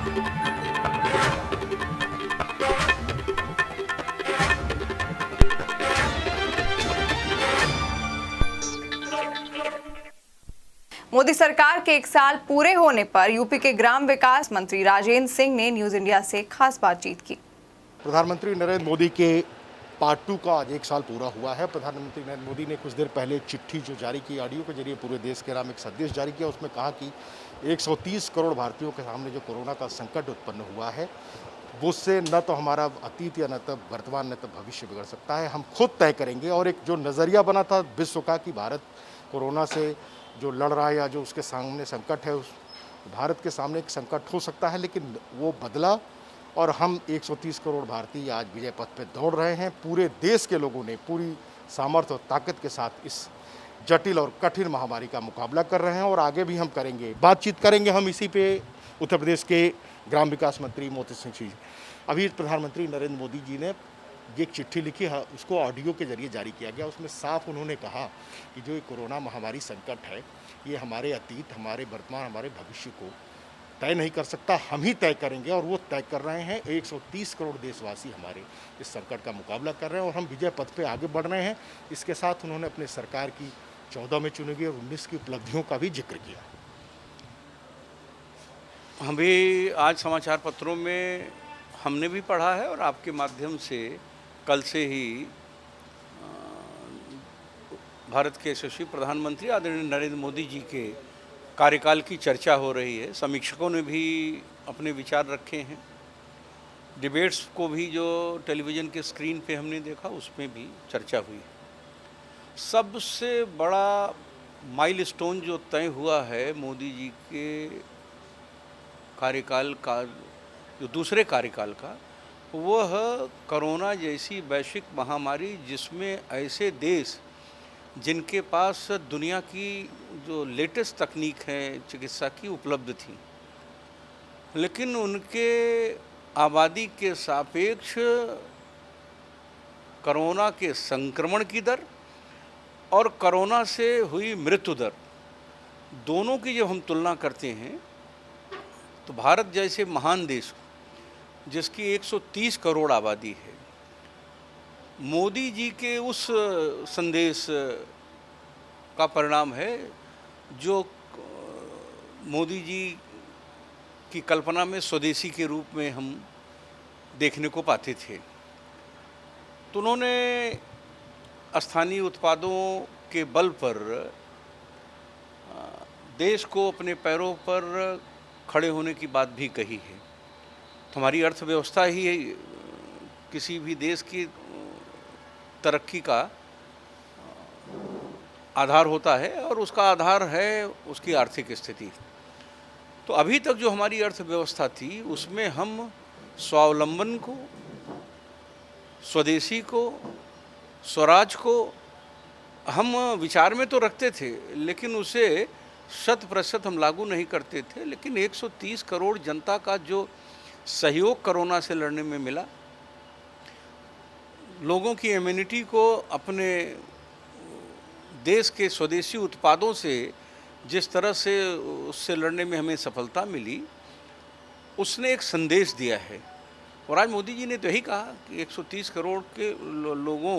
मोदी सरकार के 1 साल पूरे होने पर यूपी के ग्राम विकास मंत्री राजेंद्र सिंह ने न्यूज इंडिया से खास बातचीत की। प्रधानमंत्री नरेंद्र मोदी के पार्ट 2 का आज 1 साल पूरा हुआ है। प्रधानमंत्री नरेंद्र मोदी ने कुछ देर पहले एक चिट्ठी जो जारी की, ऑडियो के जरिए पूरे देश के नाम एक संदेश जारी किया। उसमें कहा कि 130 करोड़ भारतीयों के सामने जो कोरोना का संकट उत्पन्न हुआ है, उससे न तो हमारा अतीत या न तो वर्तमान न तो भविष्य बिगड़ सकता है। हम खुद तय करेंगे। और एक जो नज़रिया बना था विश्व का कि भारत कोरोना से जो लड़ रहा है या जो उसके सामने संकट है, उस भारत के सामने एक संकट हो सकता है, लेकिन वो बदला और हम 130 करोड़ भारतीय आज विजय पथ पे दौड़ रहे हैं। पूरे देश के लोगों ने पूरी सामर्थ्य और ताकत के साथ इस जटिल और कठिन महामारी का मुकाबला कर रहे हैं और आगे भी हम करेंगे। बातचीत करेंगे हम इसी पे उत्तर प्रदेश के ग्राम विकास मंत्री मोती सिंह जी। अभी प्रधानमंत्री नरेंद्र मोदी जी ने ये एक चिट्ठी लिखी है, उसको ऑडियो के जरिए जारी किया गया। उसमें साफ उन्होंने कहा कि जो ये कोरोना महामारी संकट है, ये हमारे अतीत, हमारे वर्तमान, हमारे भविष्य को तय नहीं कर सकता, हम ही तय करेंगे और वो तय कर रहे हैं। 130 करोड़ देशवासी हमारे इस संकट का मुकाबला कर रहे हैं और हम विजय पथ पे आगे बढ़ रहे हैं। इसके साथ उन्होंने अपने सरकार की 14 में चुनी गई और 19 की उपलब्धियों का भी जिक्र किया। हम भी आज समाचार पत्रों में हमने भी पढ़ा है और आपके माध्यम से कल से ही भारत के यशस्वी प्रधानमंत्री आदरणीय नरेंद्र मोदी जी के कार्यकाल की चर्चा हो रही है। समीक्षकों ने भी अपने विचार रखे हैं। डिबेट्स को भी जो टेलीविज़न के स्क्रीन पे हमने देखा, उसमें भी चर्चा हुई। सबसे बड़ा माइलस्टोन जो तय हुआ है मोदी जी के कार्यकाल का, जो दूसरे कार्यकाल का, वह कोरोना जैसी वैश्विक महामारी, जिसमें ऐसे देश जिनके पास दुनिया की जो लेटेस्ट तकनीक है चिकित्सा की उपलब्ध थी, लेकिन उनके आबादी के सापेक्ष कोरोना के संक्रमण की दर और कोरोना से हुई मृत्यु दर, दोनों की जब हम तुलना करते हैं तो भारत जैसे महान देश जिसकी 130 करोड़ आबादी है, मोदी जी के उस संदेश का परिणाम है जो मोदी जी की कल्पना में स्वदेशी के रूप में हम देखने को पाते थे। तो उन्होंने स्थानीय उत्पादों के बल पर देश को अपने पैरों पर खड़े होने की बात भी कही है। तो हमारी अर्थव्यवस्था ही किसी भी देश की तरक्की का आधार होता है और उसका आधार है उसकी आर्थिक स्थिति। तो अभी तक जो हमारी अर्थव्यवस्था थी, उसमें हम स्वावलंबन को, स्वदेशी को, स्वराज को हम विचार में तो रखते थे, लेकिन उसे 100% हम लागू नहीं करते थे। लेकिन 130 करोड़ जनता का जो सहयोग कोरोना से लड़ने में मिला, लोगों की इम्यूनिटी को अपने देश के स्वदेशी उत्पादों से जिस तरह से उससे लड़ने में हमें सफलता मिली, उसने एक संदेश दिया है। और आज मोदी जी ने तो यही कहा कि 130 करोड़ के लोगों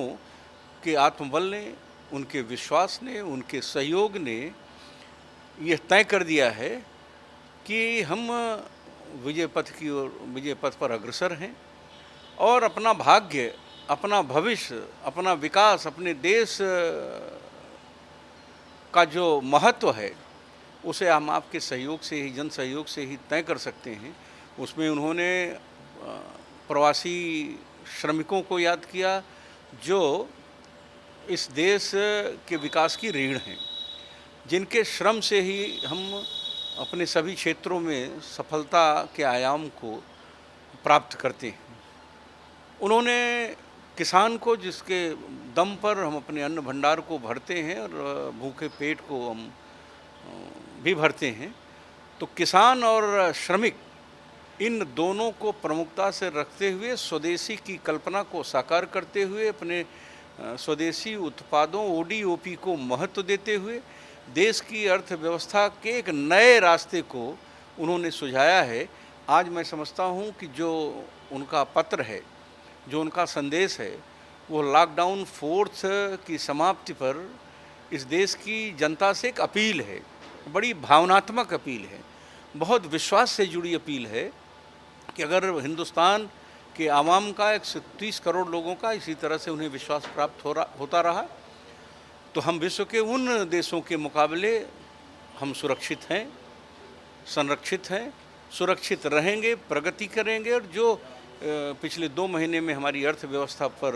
के आत्मबल ने, उनके विश्वास ने, उनके सहयोग ने यह तय कर दिया है कि हम विजय पथ की ओर, विजय पथ पर अग्रसर हैं और अपना भाग्य, अपना भविष्य, अपना विकास, अपने देश का जो महत्व है, उसे हम आपके सहयोग से ही, जन सहयोग से ही तय कर सकते हैं। उसमें उन्होंने प्रवासी श्रमिकों को याद किया जो इस देश के विकास की रीढ़ हैं, जिनके श्रम से ही हम अपने सभी क्षेत्रों में सफलता के आयाम को प्राप्त करते हैं। उन्होंने किसान को, जिसके दम पर हम अपने अन्न भंडार को भरते हैं और भूखे पेट को हम भी भरते हैं, तो किसान और श्रमिक, इन दोनों को प्रमुखता से रखते हुए, स्वदेशी की कल्पना को साकार करते हुए, अपने स्वदेशी उत्पादों ODOP को महत्व देते हुए देश की अर्थव्यवस्था के एक नए रास्ते को उन्होंने सुझाया है। आज मैं समझता हूँ कि जो उनका पत्र है, जो उनका संदेश है, वो लॉकडाउन फोर्थ की समाप्ति पर इस देश की जनता से एक अपील है, बड़ी भावनात्मक अपील है, बहुत विश्वास से जुड़ी अपील है कि अगर हिंदुस्तान के आवाम का 130 करोड़ लोगों का इसी तरह से उन्हें विश्वास प्राप्त होता रहा तो हम विश्व के उन देशों के मुकाबले हम सुरक्षित हैं, संरक्षित हैं, सुरक्षित रहेंगे, प्रगति करेंगे। और जो पिछले 2 महीने में हमारी अर्थव्यवस्था पर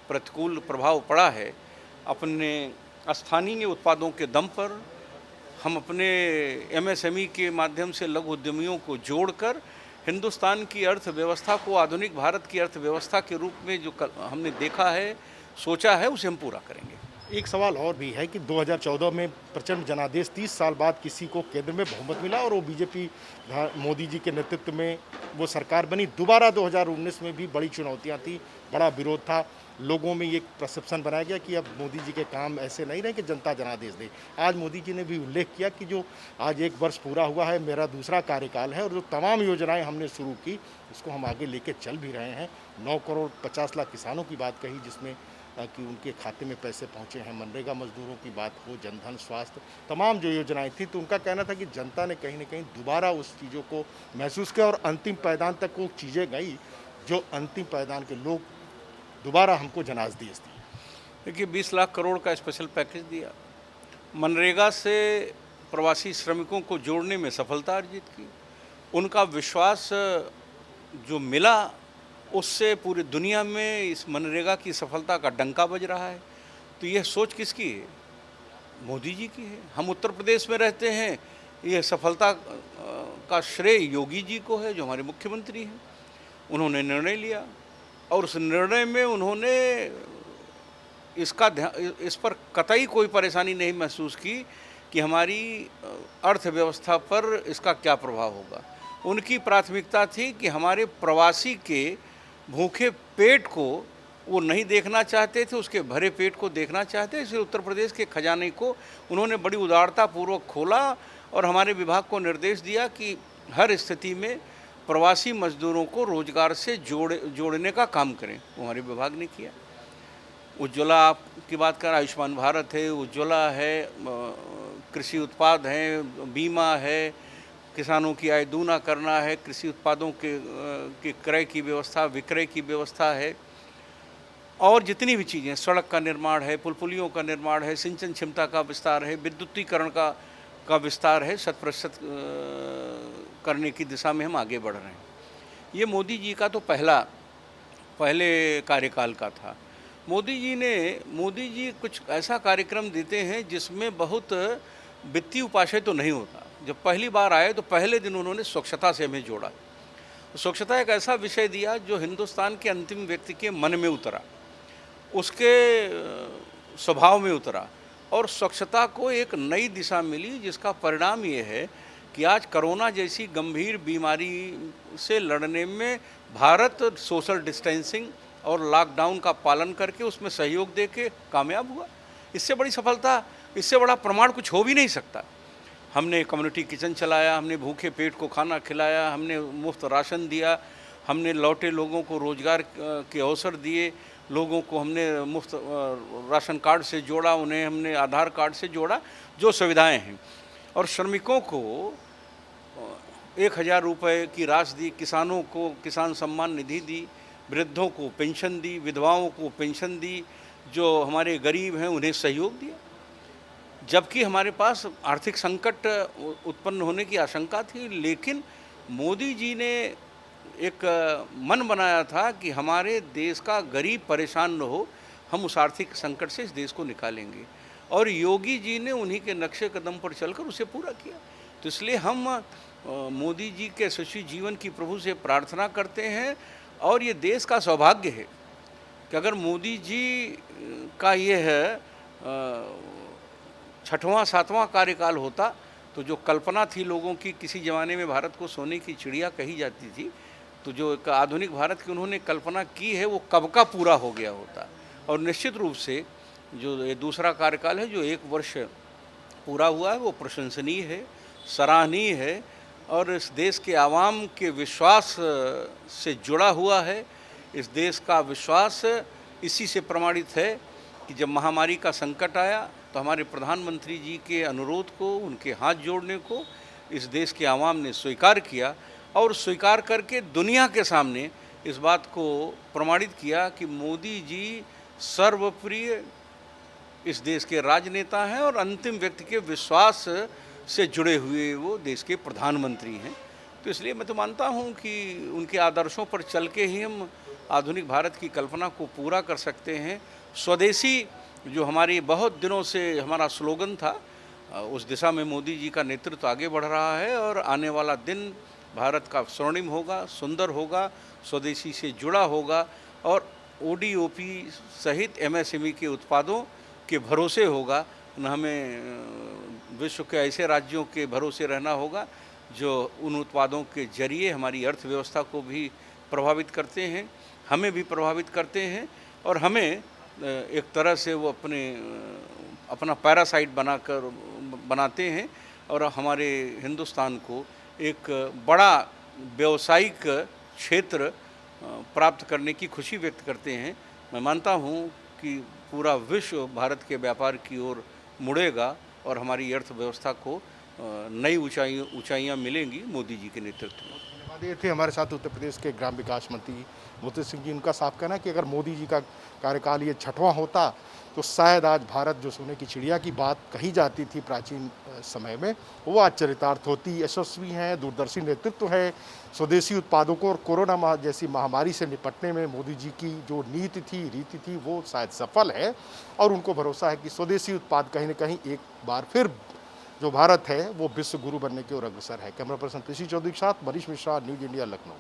प्रतिकूल प्रभाव पड़ा है, अपने स्थानीय उत्पादों के दम पर हम अपने एमएसएमई के माध्यम से लघु उद्यमियों को जोड़कर हिंदुस्तान की अर्थव्यवस्था को आधुनिक भारत की अर्थव्यवस्था के रूप में जो हमने देखा है, सोचा है, उसे हम पूरा करेंगे। एक सवाल और भी है कि 2014 में प्रचंड जनादेश, 30 साल बाद किसी को केंद्र में बहुमत मिला और वो बीजेपी मोदी जी के नेतृत्व में वो सरकार बनी। दोबारा 2019 में भी बड़ी चुनौतियां थी, बड़ा विरोध था, लोगों में ये परसेप्शन बनाया गया कि अब मोदी जी के काम ऐसे नहीं रहे कि जनता जनादेश दे। आज मोदी जी ने भी उल्लेख किया कि जो आज 1 वर्ष पूरा हुआ है, मेरा दूसरा कार्यकाल है और जो तमाम योजनाएं हमने शुरू की उसको हम आगे लेके चल भी रहे हैं। 9 करोड़ 50 लाख किसानों की बात कही, जिसमें कि उनके खाते में पैसे पहुंचे हैं, मनरेगा मजदूरों की बात हो, जनधन, स्वास्थ्य, तमाम जो योजनाएं थी। तो उनका कहना था कि जनता ने कहीं ना कहीं दोबारा उस चीज़ों को महसूस किया और अंतिम पायदान तक वो चीज़ें गई जो अंतिम पायदान के लोग दोबारा हमको जनादेश दी। देखिए 20 लाख करोड़ का स्पेशल पैकेज दिया, मनरेगा से प्रवासी श्रमिकों को जोड़ने में सफलता अर्जित की, उनका विश्वास जो मिला उससे पूरी दुनिया में इस मनरेगा की सफलता का डंका बज रहा है। तो यह सोच किसकी है? मोदी जी की है। हम उत्तर प्रदेश में रहते हैं, यह सफलता का श्रेय योगी जी को है जो हमारे मुख्यमंत्री हैं। उन्होंने निर्णय लिया और उस निर्णय में उन्होंने इस पर कतई कोई परेशानी नहीं महसूस की कि हमारी अर्थव्यवस्था पर इसका क्या प्रभाव होगा। उनकी प्राथमिकता थी कि हमारे प्रवासी के भूखे पेट को वो नहीं देखना चाहते थे, उसके भरे पेट को देखना चाहते। इसलिए उत्तर प्रदेश के खजाने को उन्होंने बड़ी उदारतापूर्वक खोला और हमारे विभाग को निर्देश दिया कि हर स्थिति में प्रवासी मजदूरों को रोजगार से जोड़ने का काम करें। वो हमारे विभाग ने किया। उज्ज्वला आपकी बात कर, आयुष्मान भारत है, उज्ज्वला है, कृषि उत्पाद हैं, बीमा है, किसानों की आय दूना करना है, कृषि उत्पादों के क्रय की व्यवस्था, विक्रय की व्यवस्था है, और जितनी भी चीज़ें, सड़क का निर्माण है, पुल पुलियों का निर्माण है, सिंचन क्षमता का विस्तार है, विद्युतीकरण का विस्तार है, 100% करने की दिशा में हम आगे बढ़ रहे हैं। ये मोदी जी का तो पहले कार्यकाल का था। मोदी जी कुछ ऐसा कार्यक्रम देते हैं जिसमें बहुत वित्तीय उपाय तो नहीं होता। जब पहली बार आए तो पहले दिन उन्होंने स्वच्छता से हमें जोड़ा। स्वच्छता एक ऐसा विषय दिया जो हिंदुस्तान के अंतिम व्यक्ति के मन में उतरा, उसके स्वभाव में उतरा, और स्वच्छता को एक नई दिशा मिली, जिसका परिणाम ये है कि आज कोरोना जैसी गंभीर बीमारी से लड़ने में भारत सोशल डिस्टेंसिंग और लॉकडाउन का पालन करके उसमें सहयोग दे के कामयाब हुआ। इससे बड़ी सफलता, इससे बड़ा प्रमाण कुछ हो भी नहीं सकता। हमने कम्युनिटी किचन चलाया, हमने भूखे पेट को खाना खिलाया, हमने मुफ्त राशन दिया, हमने लौटे लोगों को रोजगार के अवसर दिए, लोगों को हमने मुफ्त राशन कार्ड से जोड़ा, उन्हें हमने आधार कार्ड से जोड़ा, जो सुविधाएं हैं, और श्रमिकों को 1000 रुपये की राशि दी, किसानों को किसान सम्मान निधि दी, वृद्धों को पेंशन दी, विधवाओं को पेंशन दी, जो हमारे गरीब हैं उन्हें सहयोग दिया। जबकि हमारे पास आर्थिक संकट उत्पन्न होने की आशंका थी, लेकिन मोदी जी ने एक मन बनाया था कि हमारे देश का गरीब परेशान न हो, हम उस आर्थिक संकट से इस देश को निकालेंगे, और योगी जी ने उन्हीं के नक्शे कदम पर चलकर उसे पूरा किया। तो इसलिए हम मोदी जी के यशस्वी जीवन की प्रभु से प्रार्थना करते हैं, और ये देश का सौभाग्य है कि अगर मोदी जी का ये है 6वां 7वां कार्यकाल होता तो जो कल्पना थी लोगों की, किसी ज़माने में भारत को सोने की चिड़िया कही जाती थी, तो जो एक आधुनिक भारत की उन्होंने कल्पना की है वो कब का पूरा हो गया होता। और निश्चित रूप से जो ये दूसरा कार्यकाल है, जो 1 वर्ष पूरा हुआ है, वो प्रशंसनीय है, सराहनीय है, और इस देश के आवाम के विश्वास से जुड़ा हुआ है। इस देश का विश्वास इसी से प्रमाणित है कि जब महामारी का संकट आया तो हमारे प्रधानमंत्री जी के अनुरोध को, उनके हाथ जोड़ने को इस देश के आवाम ने स्वीकार किया और स्वीकार करके दुनिया के सामने इस बात को प्रमाणित किया कि मोदी जी सर्वप्रिय इस देश के राजनेता हैं और अंतिम व्यक्ति के विश्वास से जुड़े हुए वो देश के प्रधानमंत्री हैं। तो इसलिए मैं तो मानता हूँ कि उनके आदर्शों पर चल के ही हम आधुनिक भारत की कल्पना को पूरा कर सकते हैं। स्वदेशी जो हमारी बहुत दिनों से हमारा स्लोगन था, उस दिशा में मोदी जी का नेतृत्व आगे बढ़ रहा है और आने वाला दिन भारत का स्वर्णिम होगा, सुंदर होगा, स्वदेशी से जुड़ा होगा और ओडीओपी सहित एमएसएमई के उत्पादों के भरोसे होगा। न हमें विश्व के ऐसे राज्यों के भरोसे रहना होगा जो उन उत्पादों के जरिए हमारी अर्थव्यवस्था को भी प्रभावित करते हैं, हमें भी प्रभावित करते हैं और हमें एक तरह से वो अपना पैरासाइट बनाते हैं और हमारे हिंदुस्तान को एक बड़ा व्यावसायिक क्षेत्र प्राप्त करने की खुशी व्यक्त करते हैं। मैं मानता हूँ कि पूरा विश्व भारत के व्यापार की ओर मुड़ेगा और हमारी अर्थव्यवस्था को नई ऊंचाइयाँ मिलेंगी मोदी जी के नेतृत्व में। धन्यवाद। ये थे हमारे साथ उत्तर प्रदेश के ग्राम विकास मंत्री मोती सिंह जी। उनका साफ कहना है कि अगर मोदी जी का कार्यकाल ये 6वां होता तो शायद आज भारत जो सोने की चिड़िया की बात कही जाती थी प्राचीन समय में, वो आज चरितार्थ होती। यशस्वी हैं, दूरदर्शी नेतृत्व है, स्वदेशी उत्पादों को और कोरोना जैसी महामारी से निपटने में मोदी जी की जो नीति थी, रीति थी, वो शायद सफल है और उनको भरोसा है कि स्वदेशी उत्पाद कहीं न कहीं एक बार फिर जो भारत है वो विश्व गुरु बनने की ओर अग्रसर है। कैमरा पर्सन पीसी चौधरी के साथ मनीष मिश्रा, न्यूज़ इंडिया, लखनऊ।